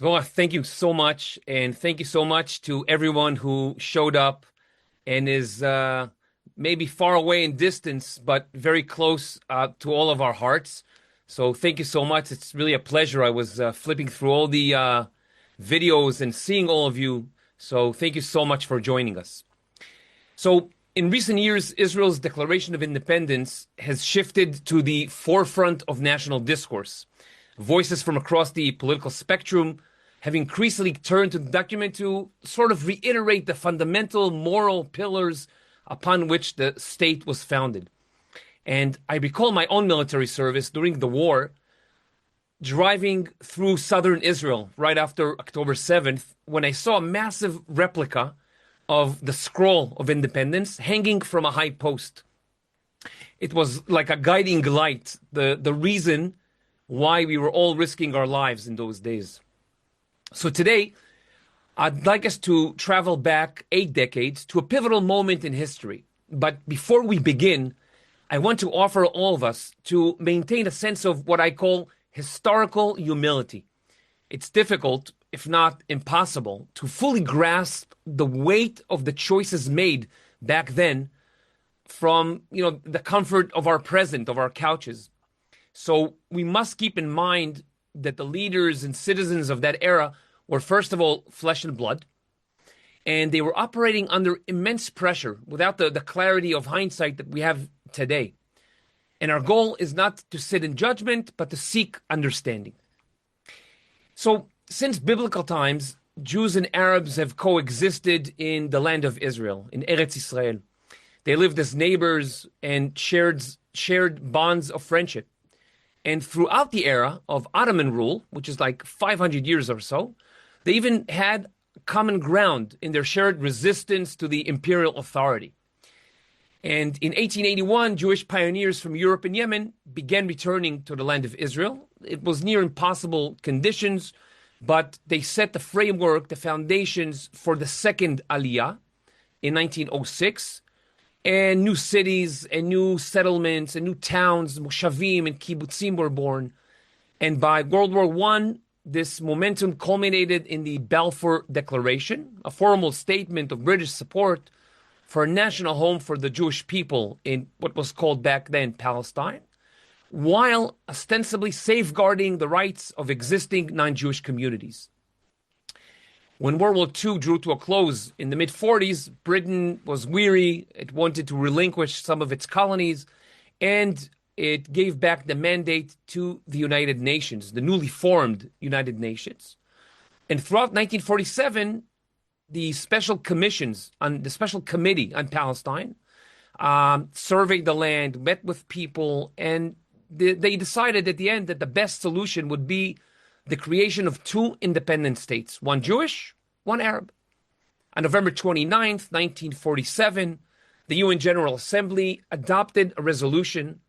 Well, thank you so much. And thank you so much to everyone who showed up and is maybe far away in distance, but very close to all of our hearts. So thank you so much. It's really a pleasure. I was flipping through all the videos and seeing all of you. So thank you so much for joining us. So in recent years, Israel's Declaration of Independence has shifted to the forefront of national discourse. Voices from across the political spectrum have increasingly turned to the document to sort of reiterate the fundamental moral pillars upon which the state was founded. And I recall my own military service during the war, driving through southern Israel right after October 7th, when I saw a massive replica of the scroll of independence hanging from a high post. It was like a guiding light, the reason why we were all risking our lives in those days. So today, I'd like us to travel back 8 decades to a pivotal moment in history. But before we begin, I want to offer all of us to maintain a sense of what I call historical humility. It's difficult, if not impossible, to fully grasp the weight of the choices made back then from, the comfort of our present, of our couches. So we must keep in mind that the leaders and citizens of that era were, first of all, flesh and blood, and they were operating under immense pressure without the clarity of hindsight that we have today. And our goal is not to sit in judgment, but to seek understanding. So since biblical times, Jews and Arabs have coexisted in the land of Israel, in Eretz Israel. They lived as neighbors and shared bonds of friendship. And throughout the era of Ottoman rule, which is like 500 years or so, they even had common ground in their shared resistance to the imperial authority. And in 1881, Jewish pioneers from Europe and Yemen began returning to the land of Israel. It was near impossible conditions, but they set the framework, the foundations for the second Aliyah in 1906. And new cities and new settlements and new towns, moshavim and kibbutzim were born. And by World War I, this momentum culminated in the Balfour Declaration, a formal statement of British support for a national home for the Jewish people in what was called back then Palestine, while ostensibly safeguarding the rights of existing non-Jewish communities. When World War II drew to a close in the mid-40s, Britain was weary. It wanted to relinquish some of its colonies, and it gave back the mandate to the United Nations, the newly formed United Nations. And throughout 1947, the special committee on Palestine surveyed the land, met with people, and they decided at the end that the best solution would be the creation of 2 independent states, one Jewish, one Arab. On November 29th, 1947, the UN General Assembly adopted a resolution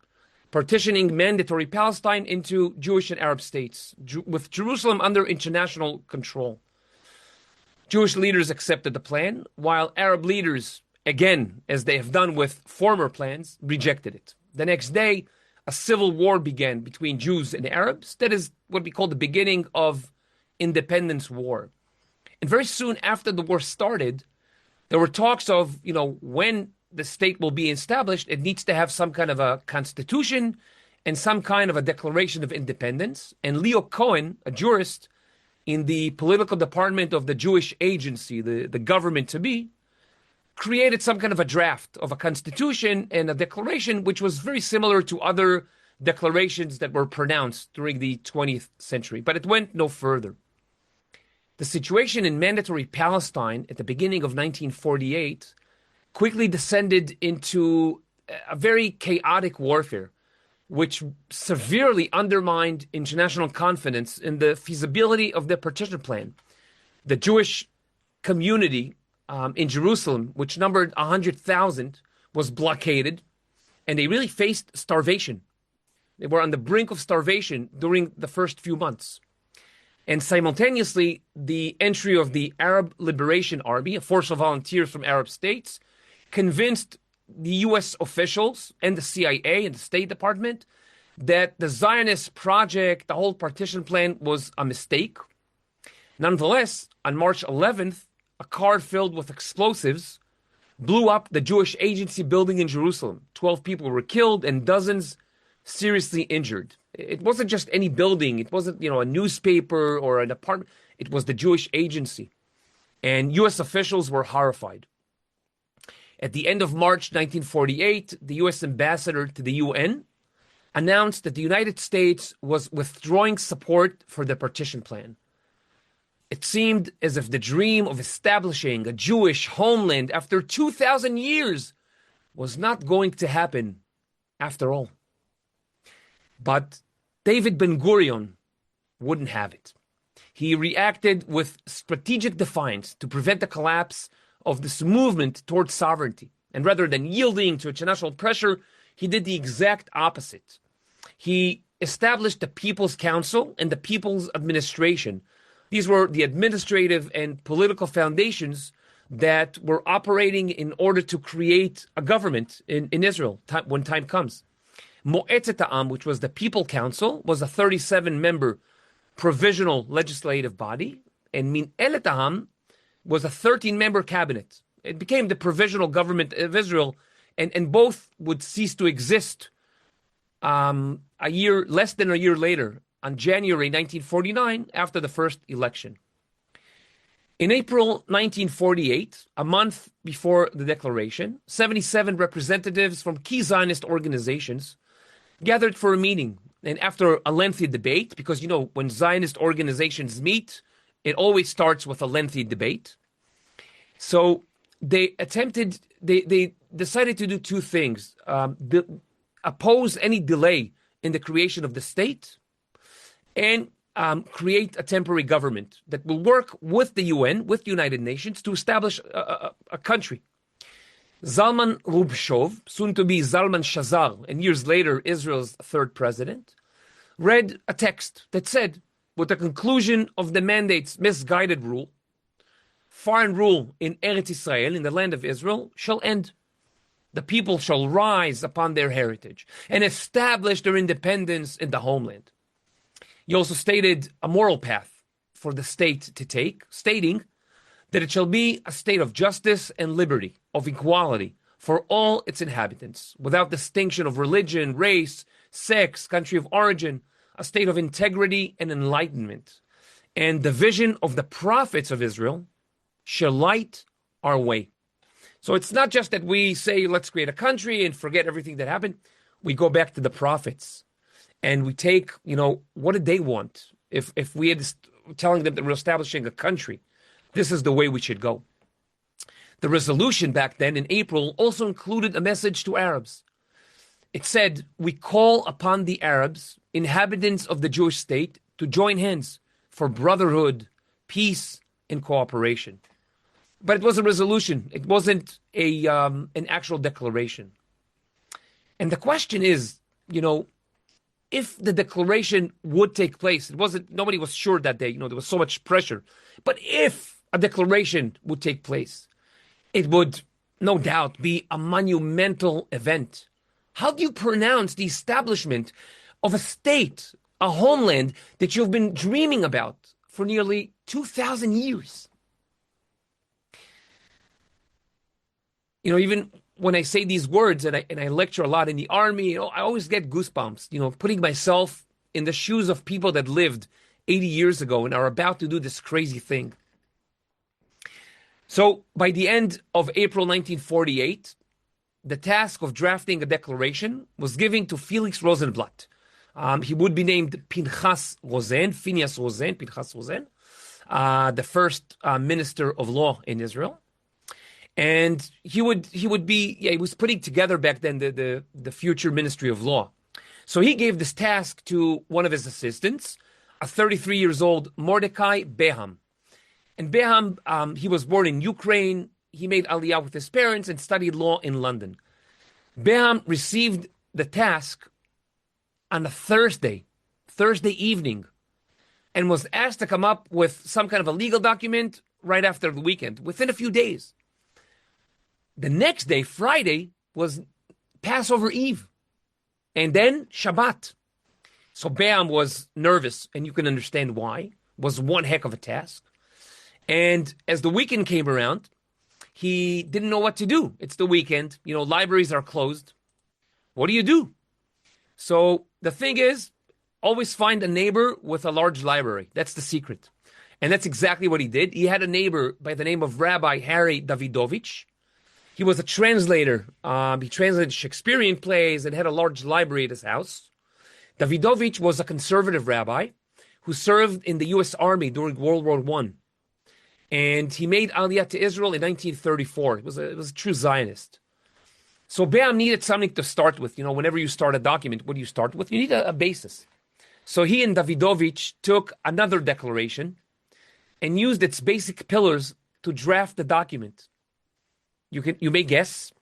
partitioning mandatory Palestine into Jewish and Arab states, with Jerusalem under international control. Jewish leaders accepted the plan, while Arab leaders, again, as they have done with former plans, rejected it. The next day, a civil war began between Jews and Arabs. That is what we call the beginning of Independence War. And very soon after the war started, there were talks of, when the state will be established, it needs to have some kind of a constitution and some kind of a declaration of independence. And Leo Cohen, a jurist in the political department of the Jewish agency, the government-to-be, created some kind of a draft of a constitution and a declaration, which was very similar to other declarations that were pronounced during the 20th century. But it went no further. The situation in mandatory Palestine at the beginning of 1948 quickly descended into a very chaotic warfare, which severely undermined international confidence in the feasibility of the partition plan. The Jewish community in Jerusalem, which numbered 100,000, was blockaded, and they really faced starvation. They were on the brink of starvation during the first few months. And simultaneously, the entry of the Arab Liberation Army, a force of volunteers from Arab states, convinced the U.S. officials and the CIA and the State Department that the Zionist project, the whole partition plan, was a mistake. Nonetheless, on March 11th, a car filled with explosives blew up the Jewish Agency building in Jerusalem. 12 people were killed and dozens seriously injured. It wasn't just any building. It wasn't, a newspaper or an apartment. It was the Jewish Agency. And U.S. officials were horrified. At the end of March 1948, the U.S. ambassador to the UN announced that the United States was withdrawing support for the partition plan. It seemed as if the dream of establishing a Jewish homeland after 2,000 years was not going to happen after all. But David Ben-Gurion wouldn't have it. He reacted with strategic defiance to prevent the collapse of this movement towards sovereignty. And rather than yielding to international pressure, he did the exact opposite. He established the People's Council and the People's Administration. These were the administrative and political foundations that were operating in order to create a government in Israel when time comes. Mo'etzet Ha'am, which was the People Council, was a 37-member provisional legislative body, and Min'elet Ha'am was a 13-member cabinet. It became the provisional government of Israel, and both would cease to exist less than a year later, on January 1949, after the first election. In April 1948, a month before the declaration, 77 representatives from key Zionist organizations gathered for a meeting. And after a lengthy debate, because, when Zionist organizations meet, it always starts with a lengthy debate. So they decided to do two things. Oppose any delay in the creation of the state and create a temporary government that will work with the UN, with the United Nations, to establish a country. Zalman Rubshov, soon to be Zalman Shazar, and years later Israel's third president, read a text that said, with the conclusion of the mandate's misguided rule, foreign rule in Eretz Israel, in the land of Israel, shall end. The people shall rise upon their heritage and establish their independence in the homeland. He also stated a moral path for the state to take, stating that it shall be a state of justice and liberty, of equality for all its inhabitants, without distinction of religion, race, sex, country of origin, a state of integrity and enlightenment. And the vision of the prophets of Israel shall light our way. So it's not just that we say, let's create a country and forget everything that happened. We go back to the prophets and we take, what did they want? If we had telling them that we're establishing a country, this is the way we should go. The resolution back then in April also included a message to Arabs. It said, we call upon the Arabs, inhabitants of the Jewish state, to join hands for brotherhood, peace, and cooperation. But it was a resolution. It wasn't an actual declaration. And the question is, if the declaration would take place, nobody was sure that day, there was so much pressure. But if a declaration would take place, it would no doubt be a monumental event. How do you pronounce the establishment of a state, a homeland that you've been dreaming about for nearly 2,000 years? Even when I say these words and I lecture a lot in the army, I always get goosebumps, putting myself in the shoes of people that lived 80 years ago and are about to do this crazy thing. So by the end of April 1948, the task of drafting a declaration was given to Felix Rosenblatt. He would be named Phineas Rosen, the first minister of law in Israel. And he was putting together back then the future Ministry of Law. So he gave this task to one of his assistants, a 33 years old Mordecai Beham. And Beham, he was born in Ukraine. He made Aliyah with his parents and studied law in London. Beham received the task on a Thursday evening, and was asked to come up with some kind of a legal document right after the weekend, within a few days. The next day, Friday, was Passover Eve, and then Shabbat. So Beham was nervous, and you can understand why. was one heck of a task. And as the weekend came around, he didn't know what to do. It's the weekend. Libraries are closed. What do you do? So the thing is, always find a neighbor with a large library. That's the secret. And that's exactly what he did. He had a neighbor by the name of Rabbi Harry Davidovich. He was a translator. He translated Shakespearean plays and had a large library at his house. Davidovich was a conservative rabbi who served in the U.S. Army during World War I. And he made Aliyah to Israel in 1934. It was a true Zionist. So Be'am needed something to start with. Whenever you start a document, what do you start with? You need a basis. So he and Davidovich took another declaration and used its basic pillars to draft the document. You may guess,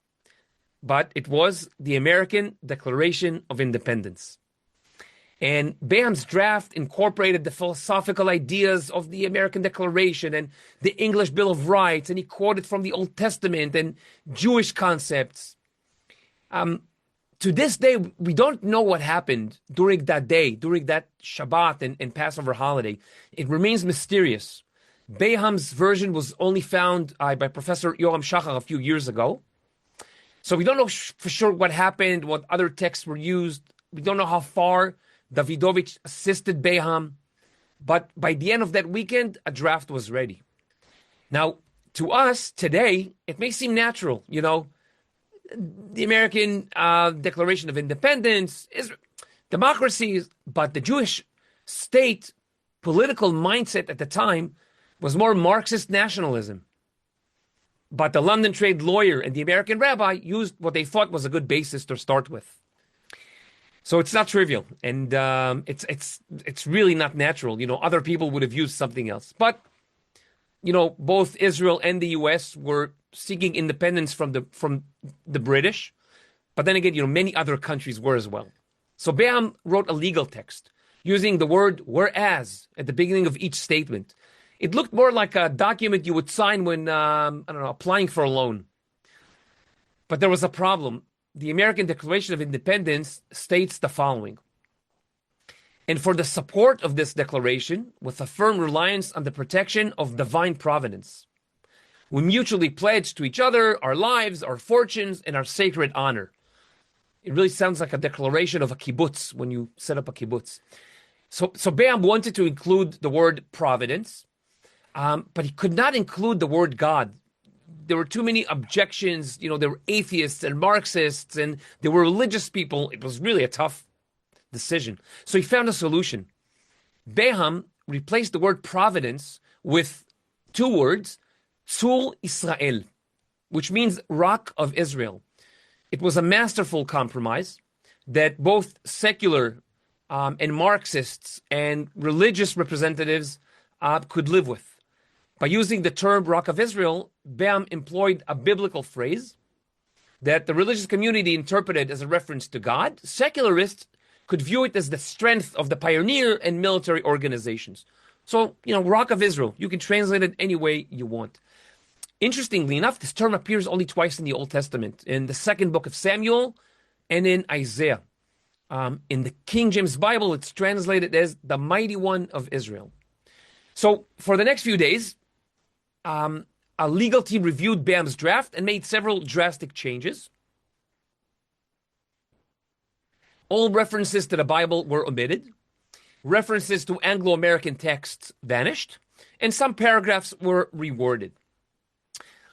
but it was the American Declaration of Independence. And Be'am's draft incorporated the philosophical ideas of the American Declaration and the English Bill of Rights, and he quoted from the Old Testament and Jewish concepts. To this day, we don't know what happened during that day, during that Shabbat and Passover holiday. It remains mysterious. Be'am's version was only found by Professor Yoram Shachar a few years ago. So we don't know for sure what happened, what other texts were used. We don't know how far Davidovich assisted Be'am. But by the end of that weekend, a draft was ready. Now, to us today, it may seem natural, the American Declaration of Independence, democracy, but the Jewish state political mindset at the time was more Marxist nationalism. But the London trade lawyer and the American rabbi used what they thought was a good basis to start with. So it's not trivial, and it's really not natural. Other people would have used something else. But both Israel and the U.S. were seeking independence from the British. But then again, many other countries were as well. So Be'am wrote a legal text using the word whereas at the beginning of each statement. It looked more like a document you would sign when, applying for a loan. But there was a problem. The American Declaration of Independence states the following. And for the support of this declaration, with a firm reliance on the protection of divine providence, we mutually pledge to each other our lives, our fortunes, and our sacred honor. It really sounds like a declaration of a kibbutz when you set up a kibbutz. So Be'am wanted to include the word providence, but he could not include the word God. There were too many objections. There were atheists and Marxists, and there were religious people. It was really a tough decision. So he found a solution. Be'am replaced the word providence with two words, Tzur Israel, which means rock of Israel. It was a masterful compromise that both secular and Marxists and religious representatives could live with. By using the term rock of Israel, Be'am employed a biblical phrase that the religious community interpreted as a reference to God. Secularists could view it as the strength of the pioneer and military organizations. So, rock of Israel, you can translate it any way you want. Interestingly enough, this term appears only twice in the Old Testament, in the second book of Samuel and in Isaiah. In the King James Bible, it's translated as the Mighty One of Israel. So for the next few days, a legal team reviewed Be'am's draft and made several drastic changes. All references to the Bible were omitted. References to Anglo-American texts vanished, and some paragraphs were reworded.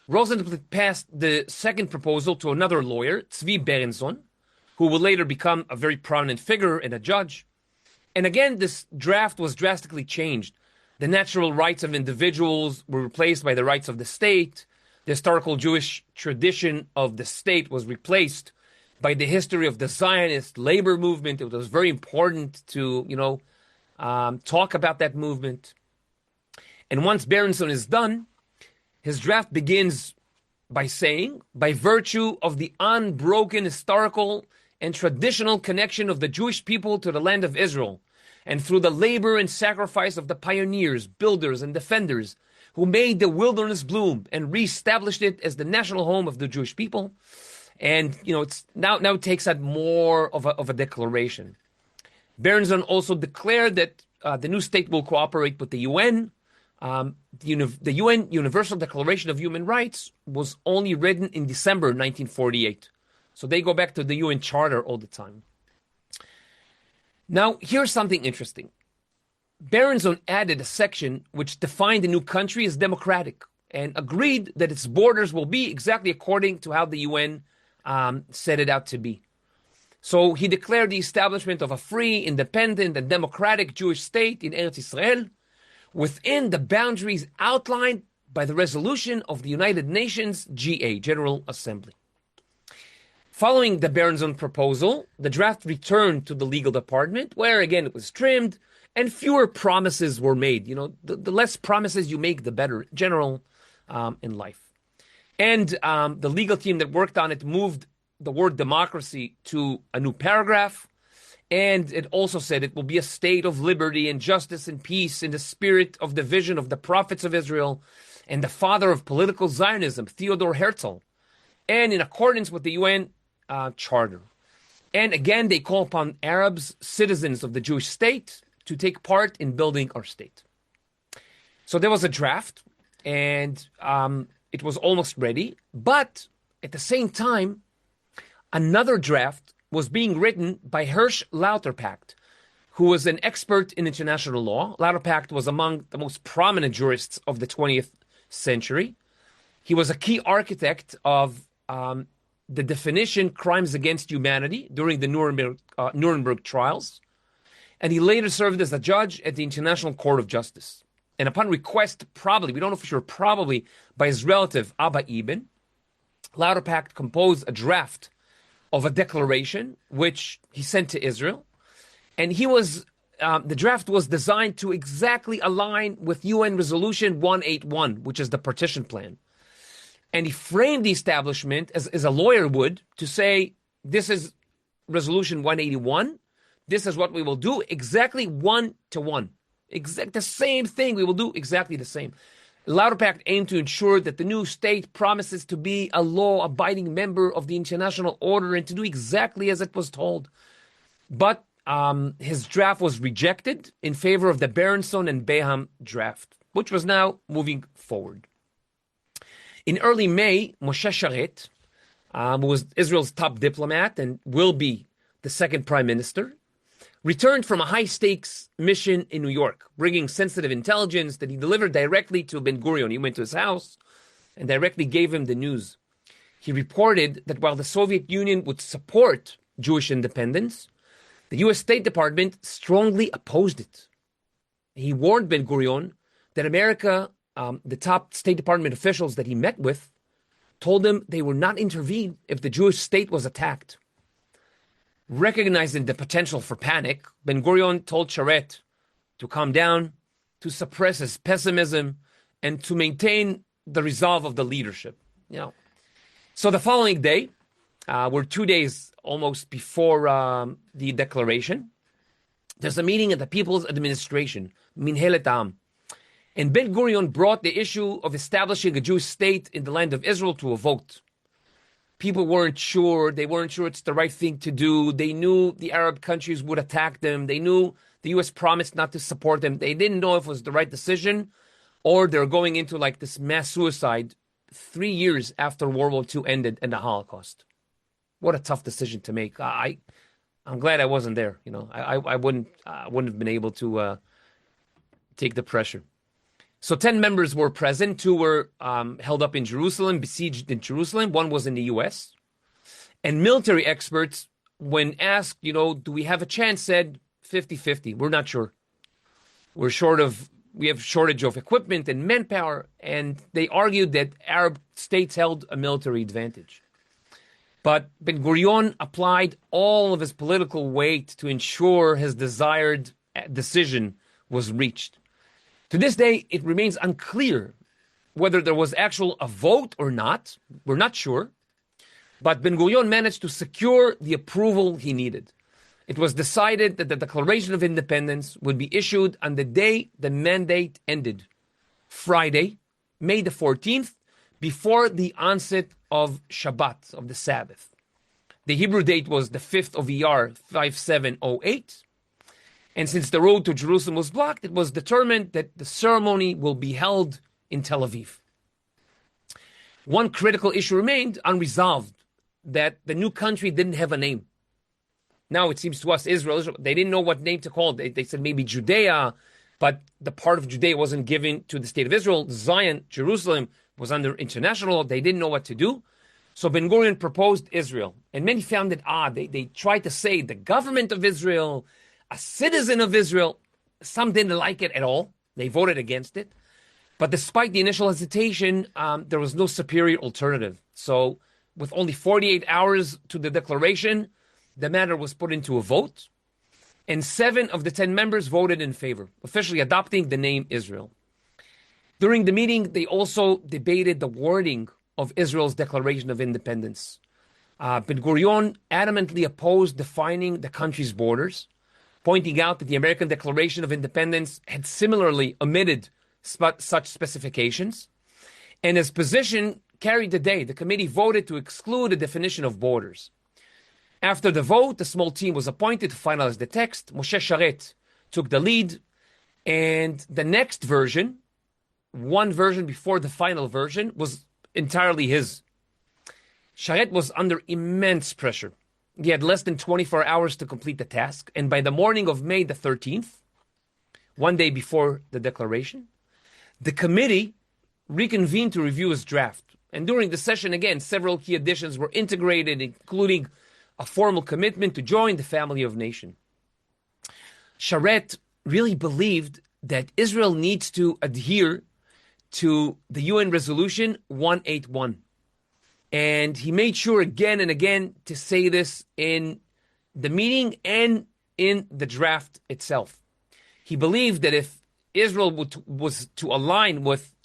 Rosenblatt passed the second proposal to another lawyer, Tzvi Berenson, who will later become a very prominent figure and a judge. And again, this draft was drastically changed. The natural rights of individuals were replaced by the rights of the state. The historical Jewish tradition of the state was replaced by the history of the Zionist labor movement. It was very important to, talk about that movement. And once Berenson is done, his draft begins by saying, by virtue of the unbroken historical and traditional connection of the Jewish people to the land of Israel, and through the labor and sacrifice of the pioneers, builders, and defenders who made the wilderness bloom and reestablished it as the national home of the Jewish people. And, it's now it takes that more of a declaration. Berenson also declared that the new state will cooperate with the UN. The UN Universal Declaration of Human Rights was only written in December 1948. So they go back to the UN Charter all the time. Now, here's something interesting. Berenson added a section which defined the new country as democratic and agreed that its borders will be exactly according to how the UN set it out to be. So he declared the establishment of a free, independent, and democratic Jewish state in Eretz Israel within the boundaries outlined by the resolution of the United Nations GA, General Assembly. Following the Berenson proposal, the draft returned to the legal department, where again it was trimmed and fewer promises were made. You know, the less promises you make, the better, general in life. And the legal team that worked on it moved the word democracy to a new paragraph. And it also said it will be a state of liberty and justice and peace in the spirit of the vision of the prophets of Israel and the father of political Zionism, Theodor Herzl, and in accordance with the UN Charter. And again, they call upon Arabs, citizens of the Jewish state, to take part in building our state. So there was a draft, and it was almost ready. But at the same time, another draft was being written by Hirsch Lauterpacht, who was an expert in international law. Lauterpacht was among the most prominent jurists of the 20th century. He was a key architect of the definition crimes against humanity during the Nuremberg trials. And he later served as a judge at the International Court of Justice. And upon request, probably, we don't know for sure, probably by his relative Abba Ibn, Lauterpacht composed a draft of a declaration, which he sent to Israel. And the draft was designed to exactly align with UN Resolution 181, which is the partition plan. And he framed the establishment as a lawyer would to say, this is Resolution 181. This is what we will do, exactly 1-to-1. The same thing, we will do exactly the same. Lauterpacht aimed to ensure that the new state promises to be a law-abiding member of the international order and to do exactly as it was told. But his draft was rejected in favor of the Berenson and Beham draft, which was now moving forward. In early May, Moshe Sharet, who was Israel's top diplomat and will be the second prime minister, returned from a high-stakes mission in New York, bringing sensitive intelligence that he delivered directly to Ben-Gurion. He went to his house and directly gave him the news. He reported that while the Soviet Union would support Jewish independence, the U.S. State Department strongly opposed it. He warned Ben-Gurion that America, the top State Department officials that he met with, told him they would not intervene if the Jewish state was attacked. Recognizing the potential for panic, Ben-Gurion told Sharet to calm down, to suppress his pessimism, and to maintain the resolve of the leadership. So the following day, we're 2 days almost before the declaration, there's a meeting at the People's Administration, Minhelet Am, and Ben-Gurion brought the issue of establishing a Jewish state in the land of Israel to a vote. People weren't sure. They weren't sure it's the right thing to do. They knew the Arab countries would attack them. They knew the U.S. promised not to support them. They didn't know if it was the right decision or they're going into like this mass suicide 3 years after World War II ended and the Holocaust. What a tough decision to make. I'm glad I wasn't there. I wouldn't have been able to take the pressure. So 10 members were present. 2 were held up in Jerusalem, besieged in Jerusalem. 1 was in the U.S. And military experts, when asked, do we have a chance, said 50-50. We're not sure. We have shortage of equipment and manpower. And they argued that Arab states held a military advantage. But Ben-Gurion applied all of his political weight to ensure his desired decision was reached. To this day, it remains unclear whether there was a vote or not. We're not sure. But Ben-Gurion managed to secure the approval he needed. It was decided that the Declaration of Independence would be issued on the day the mandate ended, Friday, May the 14th, before the onset of Shabbat, of the Sabbath. The Hebrew date was the 5th of Iyar, 5708. And since the road to Jerusalem was blocked, it was determined that the ceremony will be held in Tel Aviv. One critical issue remained unresolved, that the new country didn't have a name. Now it seems to us, Israel, they didn't know what name to call it. They said maybe Judea, but the part of Judea wasn't given to the state of Israel. Zion, Jerusalem, was under international law. They didn't know what to do. So Ben Gurion proposed Israel. And many found it odd. They tried to say the government of Israel, a citizen of Israel. Some didn't like it at all. They voted against it. But despite the initial hesitation, there was no superior alternative. So with only 48 hours to the declaration, the matter was put into a vote. And 7 of the 10 members voted in favor, officially adopting the name Israel. During the meeting, they also debated the wording of Israel's Declaration of Independence. Ben Gurion adamantly opposed defining the country's borders, pointing out that the American Declaration of Independence had similarly omitted such specifications. And his position carried the day. The committee voted to exclude the definition of borders. After the vote, a small team was appointed to finalize the text. Moshe Sharet took the lead, and the next version, one version before the final version, was entirely his. Sharet was under immense pressure. He had less than 24 hours to complete the task, and by the morning of May the 13th, one day before the declaration, the committee reconvened to review his draft. And during the session, again, several key additions were integrated, including a formal commitment to join the family of nations. Sharet really believed that Israel needs to adhere to the UN Resolution 181. And he made sure again and again to say this in the meeting and in the draft itself. He believed that if Israel was to align with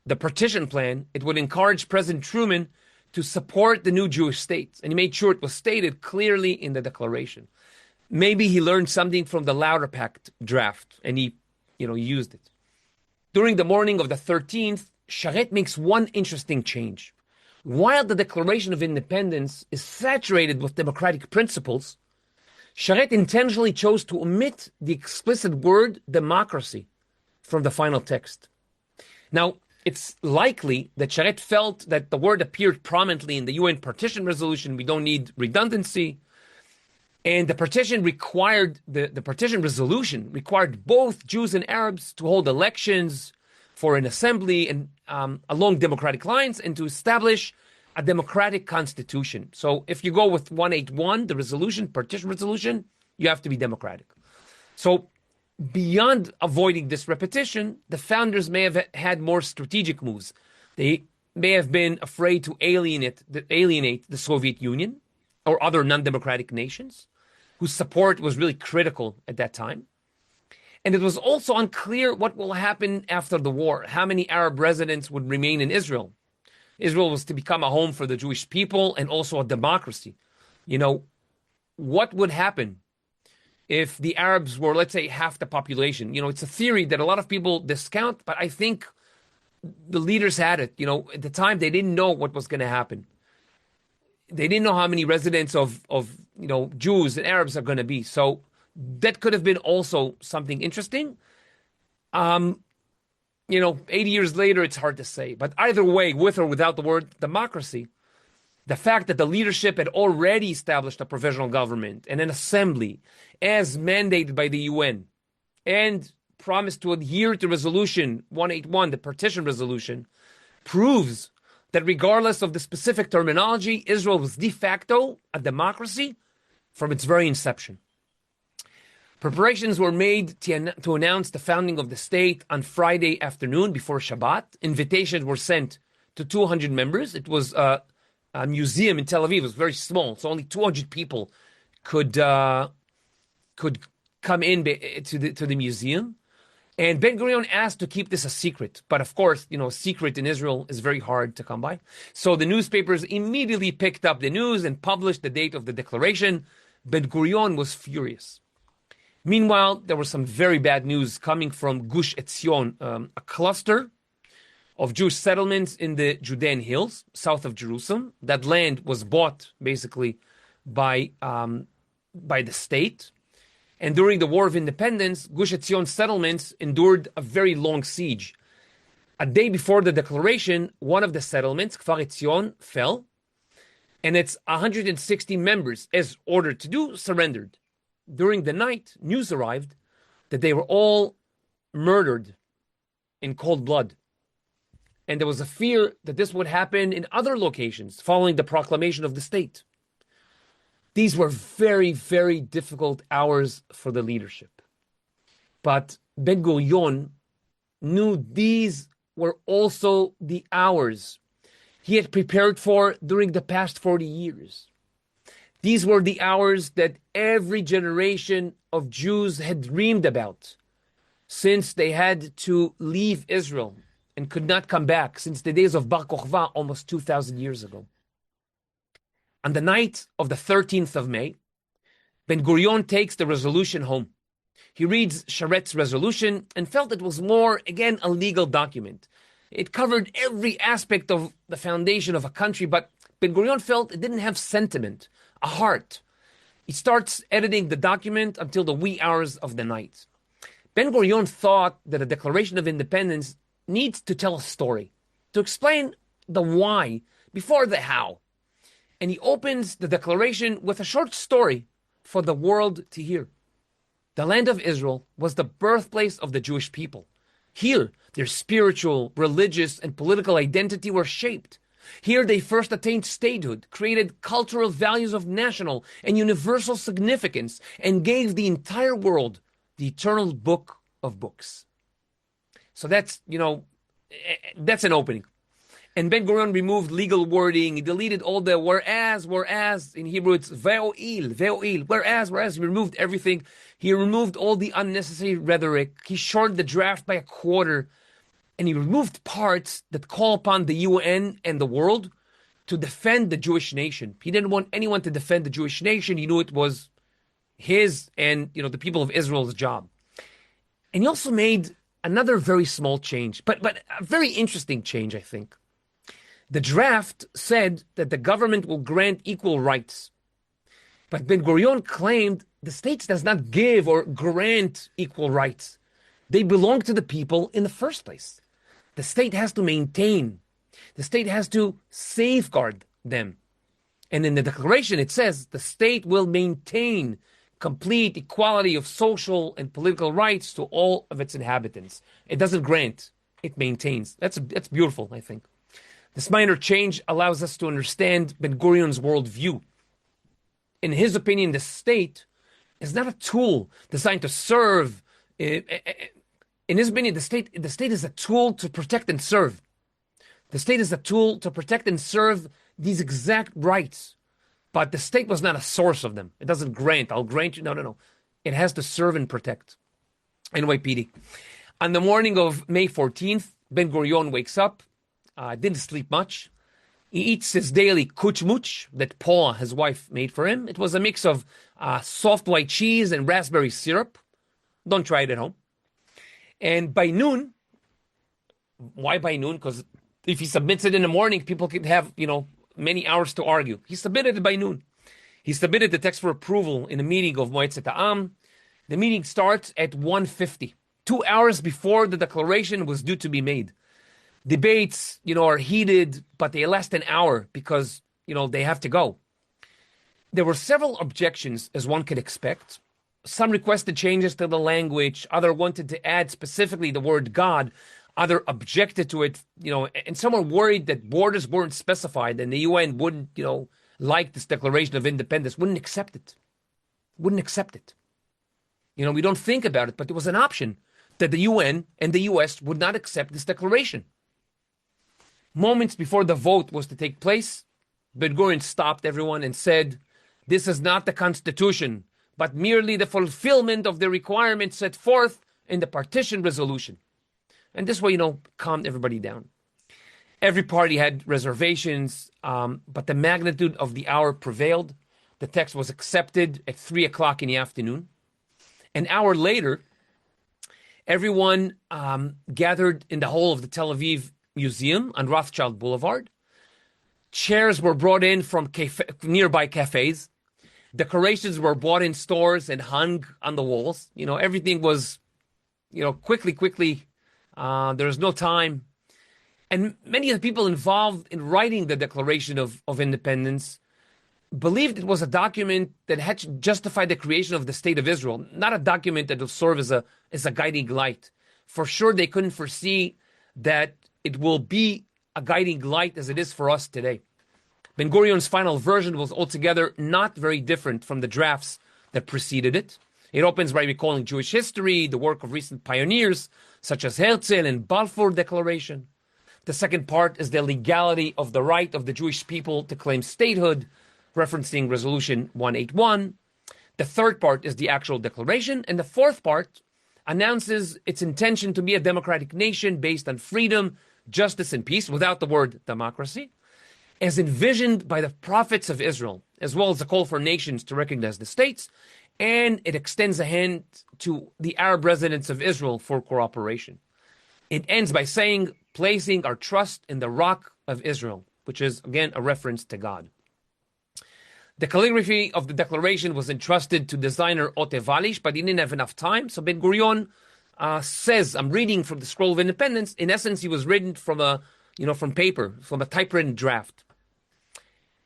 the partition plan, it would encourage President Truman to support the new Jewish state. And he made sure it was stated clearly in the declaration. Maybe he learned something from the Lauder Pact draft, and he used it. During the morning of the 13th, Sharet makes one interesting change. While the Declaration of Independence is saturated with democratic principles, Sharet intentionally chose to omit the explicit word democracy from the final text. Now, it's likely that Sharet felt that the word appeared prominently in the UN partition resolution. We don't need redundancy. And the partition resolution required both Jews and Arabs to hold elections for an assembly and along democratic lines and to establish a democratic constitution. So if you go with 181, the resolution, partition resolution, you have to be democratic. So beyond avoiding this repetition, the founders may have had more strategic moves. They may have been afraid to alienate the Soviet Union or other non-democratic nations whose support was really critical at that time. And it was also unclear what will happen after the war, how many Arab residents would remain in Israel. Israel was to become a home for the Jewish people and also a democracy. What would happen if the Arabs were, let's say, half the population? It's a theory that a lot of people discount, but I think the leaders had it. At the time, they didn't know what was going to happen. They didn't know how many residents of Jews and Arabs are going to be. So that could have been also something interesting. 80 years later, it's hard to say. But either way, with or without the word democracy, the fact that the leadership had already established a provisional government and an assembly as mandated by the UN and promised to adhere to Resolution 181, the partition resolution, proves that regardless of the specific terminology, Israel was de facto a democracy from its very inception. Preparations were made to announce the founding of the state on Friday afternoon before Shabbat. Invitations were sent to 200 members. It was a museum in Tel Aviv. It was very small, so only 200 people could come in to the museum. And Ben Gurion asked to keep this a secret. But of course, a secret in Israel is very hard to come by. So the newspapers immediately picked up the news and published the date of the declaration. Ben Gurion was furious. Meanwhile, there was some very bad news coming from Gush Etzion, a cluster of Jewish settlements in the Judean hills, south of Jerusalem. That land was bought basically by the state. And during the War of Independence, Gush Etzion settlements endured a very long siege. A day before the declaration, one of the settlements, Kfar Etzion, fell, and its 160 members, as ordered to do, surrendered. During the night, news arrived that they were all murdered in cold blood. And there was a fear that this would happen in other locations following the proclamation of the state. These were very, very difficult hours for the leadership. But Ben-Gurion knew these were also the hours he had prepared for during the past 40 years. These were the hours that every generation of Jews had dreamed about since they had to leave Israel and could not come back since the days of Bar Kokhba almost 2,000 years ago. On the night of the 13th of May, Ben-Gurion takes the resolution home. He reads Sharet's resolution and felt it was more, again, a legal document. It covered every aspect of the foundation of a country, but Ben-Gurion felt it didn't have sentiment, a heart. He starts editing the document until the wee hours of the night. Ben-Gurion thought that a Declaration of Independence needs to tell a story, to explain the why before the how. And he opens the declaration with a short story for the world to hear. The land of Israel was the birthplace of the Jewish people. Here, their spiritual, religious, and political identity were shaped. Here they first attained statehood, created cultural values of national and universal significance, and gave the entire world the eternal book of books. So that's an opening. And Ben-Gurion removed legal wording. He deleted all the whereas. In Hebrew, it's ve'oil. Whereas. He removed everything. He removed all the unnecessary rhetoric. He shortened the draft by a quarter. And he removed parts that call upon the UN and the world to defend the Jewish nation. He didn't want anyone to defend the Jewish nation. He knew it was his and the people of Israel's job. And he also made another very small change, but a very interesting change, I think. The draft said that the government will grant equal rights. But Ben-Gurion claimed the state does not give or grant equal rights. They belong to the people in the first place. The state has to maintain. The state has to safeguard them. And in the declaration, it says the state will maintain complete equality of social and political rights to all of its inhabitants. It doesn't grant, it maintains. That's beautiful, I think. This minor change allows us to understand Ben-Gurion's worldview. In his opinion, the state is not a tool designed to serve. In his opinion, the state is a tool to protect and serve. The state is a tool to protect and serve these exact rights. But the state was not a source of them. It doesn't grant. I'll grant you. No. It has to serve and protect. Anyway, PD. On the morning of May 14th, Ben-Gurion wakes up. Didn't sleep much. He eats his daily kuchmuch that Paula, his wife, made for him. It was a mix of soft white cheese and raspberry syrup. Don't try it at home. And by noon, why by noon? Because if he submits it in the morning, people could have, many hours to argue. He submitted it by noon. He submitted the text for approval in a meeting of Moetzet Ha'am. The meeting starts at 1:50, 2 hours before the declaration was due to be made. Debates, are heated, but they last an hour because, they have to go. There were several objections, as one could expect. Some requested changes to the language. Others wanted to add specifically the word God. Others objected to it, and some were worried that borders weren't specified and the UN wouldn't, like this Declaration of Independence, wouldn't accept it. We don't think about it, but there was an option that the UN and the US would not accept this declaration. Moments before the vote was to take place, Ben-Gurion stopped everyone and said, "This is not the Constitution, but merely the fulfillment of the requirements set forth in the partition resolution." And this way, calmed everybody down. Every party had reservations, but the magnitude of the hour prevailed. The text was accepted at 3 o'clock in the afternoon. An hour later, everyone gathered in the hall of the Tel Aviv Museum on Rothschild Boulevard. Chairs were brought in from nearby cafes. Decorations were bought in stores and hung on the walls. Everything was, quickly. There was no time. And many of the people involved in writing the Declaration of Independence believed it was a document that had to justify the creation of the state of Israel, not a document that will serve as a guiding light. For sure, they couldn't foresee that it will be a guiding light as it is for us today. Ben-Gurion's final version was altogether not very different from the drafts that preceded it. It opens by recalling Jewish history, the work of recent pioneers, such as Herzl and Balfour Declaration. The second part is the legality of the right of the Jewish people to claim statehood, referencing Resolution 181. The third part is the actual declaration. And the fourth part announces its intention to be a democratic nation based on freedom, justice, and peace, without the word democracy, as envisioned by the prophets of Israel, as well as a call for nations to recognize the states. And it extends a hand to the Arab residents of Israel for cooperation. It ends by saying, placing our trust in the rock of Israel, which is, again, a reference to God. The calligraphy of the declaration was entrusted to designer Otte Valish, but he didn't have enough time. So Ben-Gurion says, I'm reading from the Scroll of Independence. In essence, he was written from from paper, from a typewritten draft.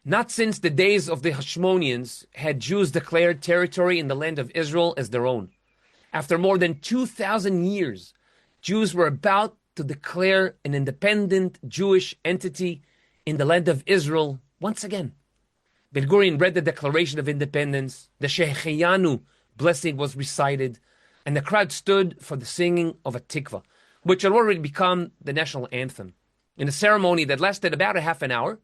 Not since the days of the Hashmoneans had Jews declared territory in the land of Israel as their own. After more than 2,000 years, Jews were about to declare an independent Jewish entity in the land of Israel once again. Ben-Gurion read the Declaration of Independence, the Shehecheyanu blessing was recited, and the crowd stood for the singing of a tikva, which had already become the national anthem. In a ceremony that lasted about a half an hour,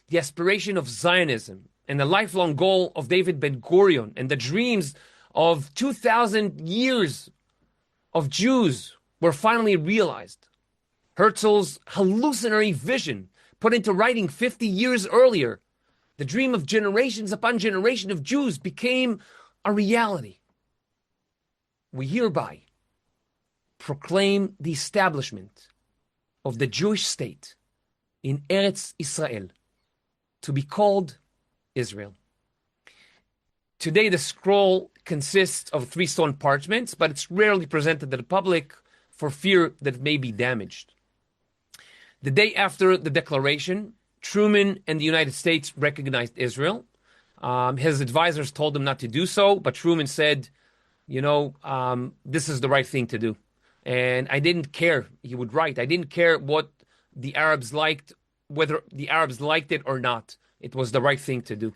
the aspiration of Zionism and the lifelong goal of David Ben-Gurion and the dreams of 2,000 years of Jews were finally realized. Herzl's hallucinatory vision, put into writing 50 years earlier, the dream of generations upon generation of Jews, became a reality. We hereby proclaim the establishment of the Jewish state in Eretz Israel, to be called Israel. Today, the scroll consists of 3 stone parchments, but it's rarely presented to the public for fear that it may be damaged. The day after the declaration, Truman and the United States recognized Israel. His advisors told him not to do so, but Truman said, this is the right thing to do. And I didn't care, he would write, I didn't care what the Arabs liked, whether the Arabs liked it or not. It was the right thing to do.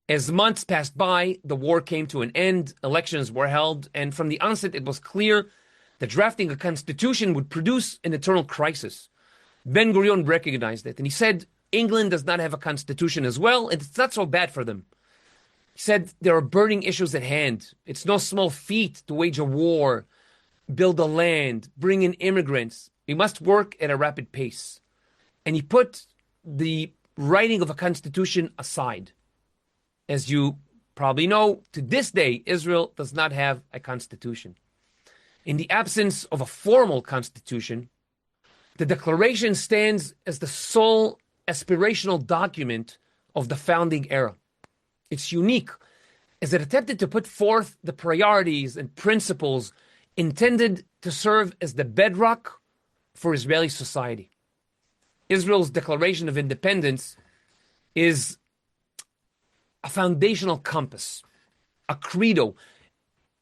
As months passed by, the war came to an end, elections were held, and from the onset it was clear that drafting a constitution would produce an eternal crisis. Ben-Gurion recognized it, and he said, England does not have a constitution as well, and it's not so bad for them. He said, there are burning issues at hand. It's no small feat to wage a war, build a land, bring in immigrants. We must work at a rapid pace. And he put the writing of a constitution aside. As you probably know, to this day, Israel does not have a constitution. In the absence of a formal constitution, the declaration stands as the sole aspirational document of the founding era. It's unique as it attempted to put forth the priorities and principles intended to serve as the bedrock for Israeli society. Israel's Declaration of Independence is a foundational compass, a credo.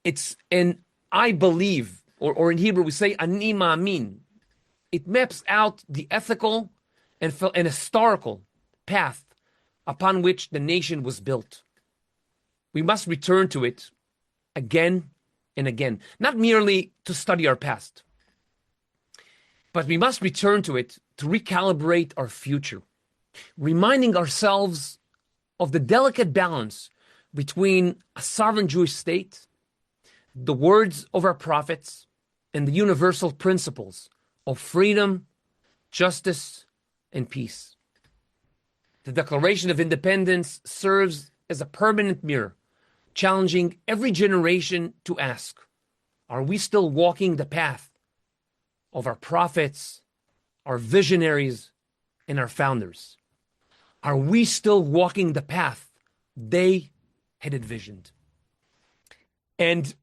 It's an I believe, or in Hebrew we say ani ma'amin. It maps out the ethical and historical path upon which the nation was built. We must return to it again and again, not merely to study our past, but we must return to it to recalibrate our future, reminding ourselves of the delicate balance between a sovereign Jewish state, the words of our prophets, and the universal principles of freedom, justice, and peace. The Declaration of Independence serves as a permanent mirror, challenging every generation to ask, are we still walking the path of our prophets, our visionaries, and our founders? Are we still walking the path they had envisioned. And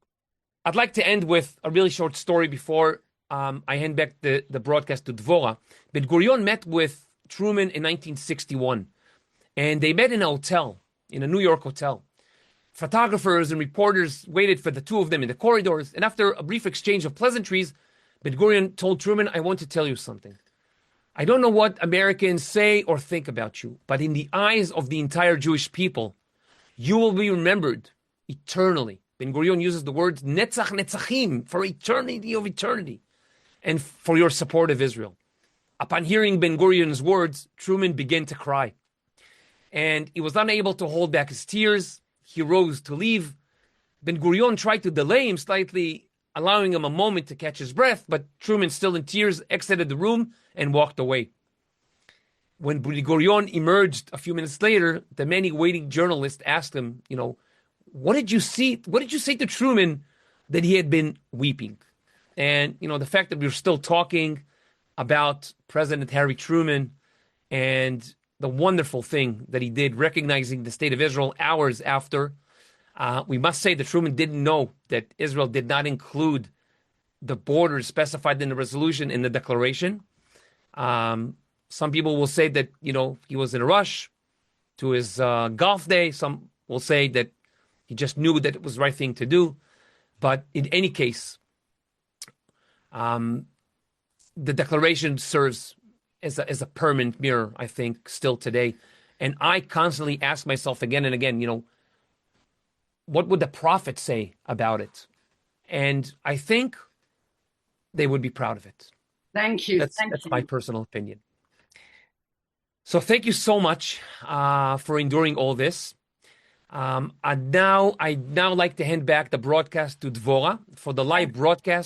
I'd like to end with a really short story before I hand back the broadcast to Dvorah. Ben-Gurion met with Truman in 1961, and they met in a hotel, in a New York hotel. Photographers and reporters waited for the two of them in the corridors, and after a brief exchange of pleasantries, Ben-Gurion told Truman, I want to tell you something. I don't know what Americans say or think about you, but in the eyes of the entire Jewish people, you will be remembered eternally. Ben-Gurion uses the words Netzach Netzachim, for eternity of eternity, and for your support of Israel. Upon hearing Ben-Gurion's words, Truman began to cry. And he was unable to hold back his tears. He rose to leave. Ben-Gurion tried to delay him slightly, allowing him a moment to catch his breath, but Truman, still in tears, exited the room and walked away. When Ben-Gurion emerged a few minutes later, the many waiting journalists asked him, what did you see? What did you say to Truman that he had been weeping? And, the fact that we were still talking about President Harry Truman and the wonderful thing that he did, recognizing the state of Israel hours after. We must say that Truman didn't know that Israel did not include the borders specified in the resolution in the declaration. Some people will say that, he was in a rush to his golf day. Some will say that he just knew that it was the right thing to do. But in any case, the declaration serves as a permanent mirror, I think, still today. And I constantly ask myself again and again, what would the prophet say about it? And I think they would be proud of it. Thank you. That's my personal opinion. So thank you so much for enduring all this. I'd now like to hand back the broadcast to Dvorah for the live broadcast